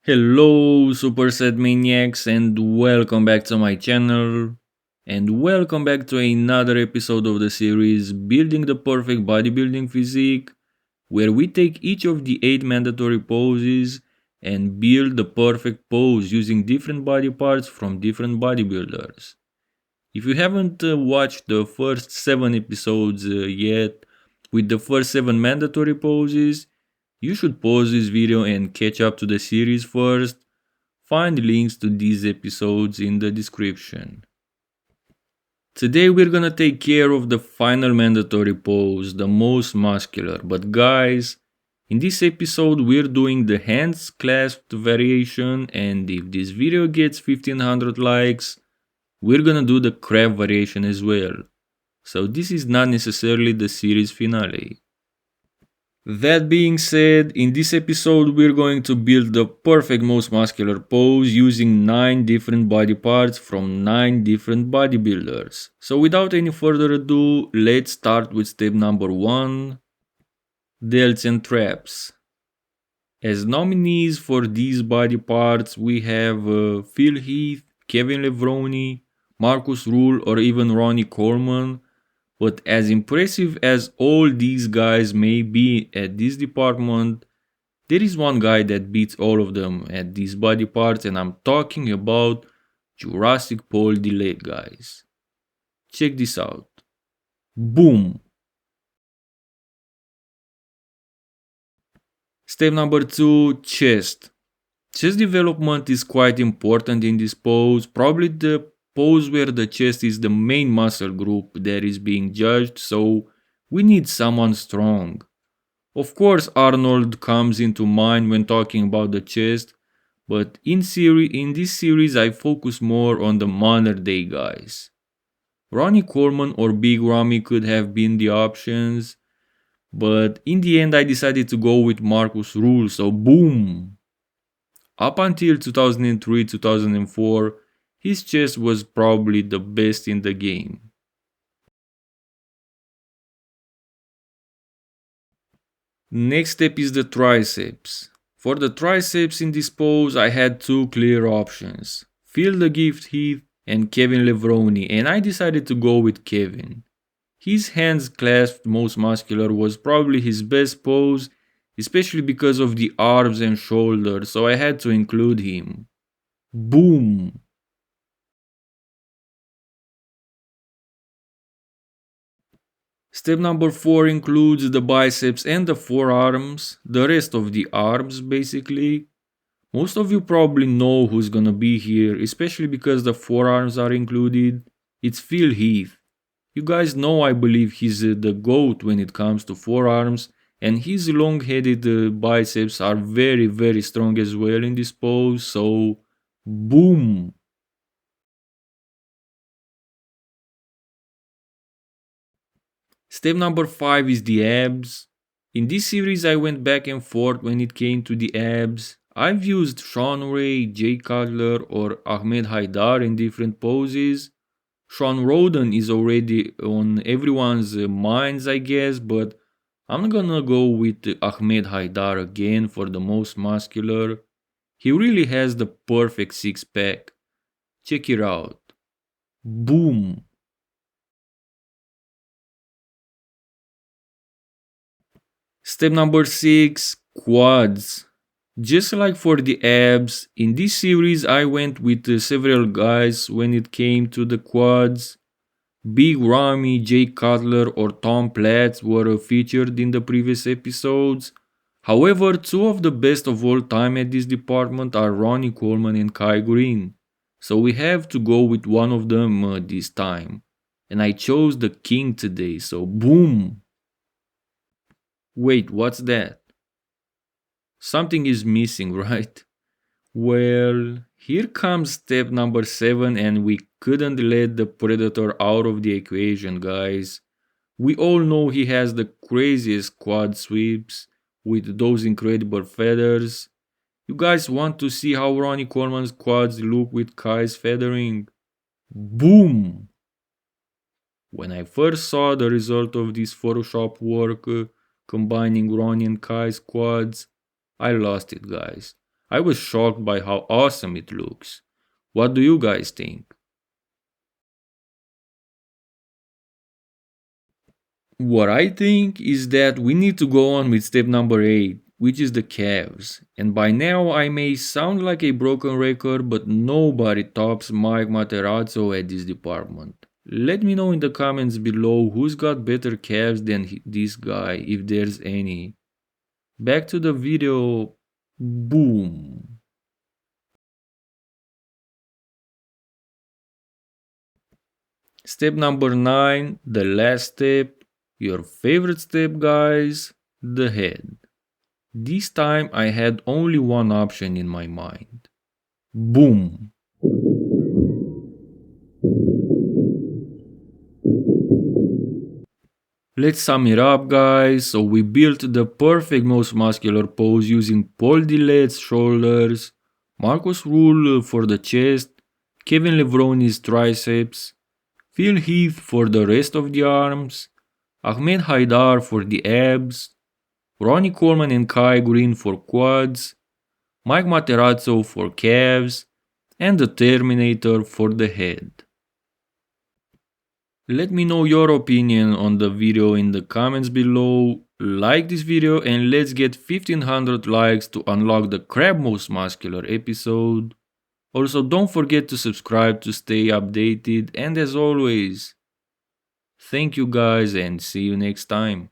Hello Superset Maniacs and welcome back to my channel and welcome back to another episode of the series Building the Perfect Bodybuilding Physique, where we take each of the 8 mandatory poses and build the perfect pose using different body parts from different bodybuilders. If you haven't watched the first 7 episodes yet with the first 7 mandatory poses, you should pause this video and catch up to the series first. Find links to these episodes in the description. Today we're gonna take care of the final mandatory pose, the most muscular. But guys, in this episode we're doing the hands clasped variation, and if this video gets 1500 likes, we're gonna do the crab variation as well. So this is not necessarily the series finale. That being said, in this episode we're going to build the perfect most muscular pose using 9 different body parts from 9 different bodybuilders. So without any further ado, let's start with step number 1, Delts and Traps. As nominees for these body parts we have Heath, Kevin Levrone, Markus Ruhl or even Ronnie Coleman. But as impressive as all these guys may be at this department, there is one guy that beats all of them at these body parts, and I'm talking about Jurassic Pole Dillet, guys. Check this out. Boom! Step number 2, chest. Chest development is quite important in this pose, probably the pose where the chest is the main muscle group that is being judged, so we need someone strong. Of course, Arnold comes into mind when talking about the chest, but in this series I focus more on the modern day guys. Ronnie Coleman or Big Ramy could have been the options, but in the end I decided to go with Markus Ruhl, so boom! Up until 2003-2004, his chest was probably the best in the game. Next step is the triceps. For the triceps in this pose I had 2 clear options, Phil the Gift Heath and Kevin Levrone, and I decided to go with Kevin. His hands clasped most muscular was probably his best pose, especially because of the arms and shoulders, so I had to include him. Boom! Step number 4 includes the biceps and the forearms, the rest of the arms basically. Most of you probably know who's gonna be here, especially because the forearms are included. It's Phil Heath. You guys know I believe he's the GOAT when it comes to forearms, and his long-headed biceps are very strong as well in this pose, so boom! Step number 5 is the abs. In this series I went back and forth when it came to the abs. I've used Sean Ray, Jay Cutler or Ahmed Haidar in different poses. Sean Roden is already on everyone's minds I guess, but I'm gonna go with Ahmed Haidar again for the most muscular. He really has the perfect six pack. Check it out. Boom! Step number 6, quads. Just like for the abs, in this series I went with several guys when it came to the quads. Big Ramy, Jay Cutler or Tom Platz were featured in the previous episodes. However, 2 of the best of all time at this department are Ronnie Coleman and Greene. So we have to go with one of them this time. And I chose the king today, so boom! Wait, what's that? Something is missing, right? Well, here comes step number 7 and we couldn't let the Predator out of the equation, guys. We all know he has the craziest quad sweeps with those incredible feathers. You guys want to see how Ronnie Coleman's quads look with Kai's feathering? Boom! When I first saw the result of this Photoshop work combining Ronnie and Kai's quads, I lost it, guys. I was shocked by how awesome it looks. What do you guys think? What I think is that we need to go on with step number 8, which is the calves. And by now I may sound like a broken record, but nobody tops Mike Materazzo at this department. Let me know in the comments below who's got better calves than this guy, if there's any. Back to the video. Boom. Step number 9, the last step. Your favorite step, guys, the head. This time I had only one option in my mind. Boom! Let's sum it up, guys. So we built the perfect most muscular pose using Paul Dillet's shoulders, Markus Ruhl for the chest, Kevin Levrone's triceps, Phil Heath for the rest of the arms, Ahmed Haidar for the abs, Ronnie Coleman and Greene for quads, Mike Materazzo for calves, and the Terminator for the head. Let me know your opinion on the video in the comments below. Like this video and let's get 1500 likes to unlock the crab most muscular episode. Also, don't forget to subscribe to stay updated, and as always, thank you guys and see you next time.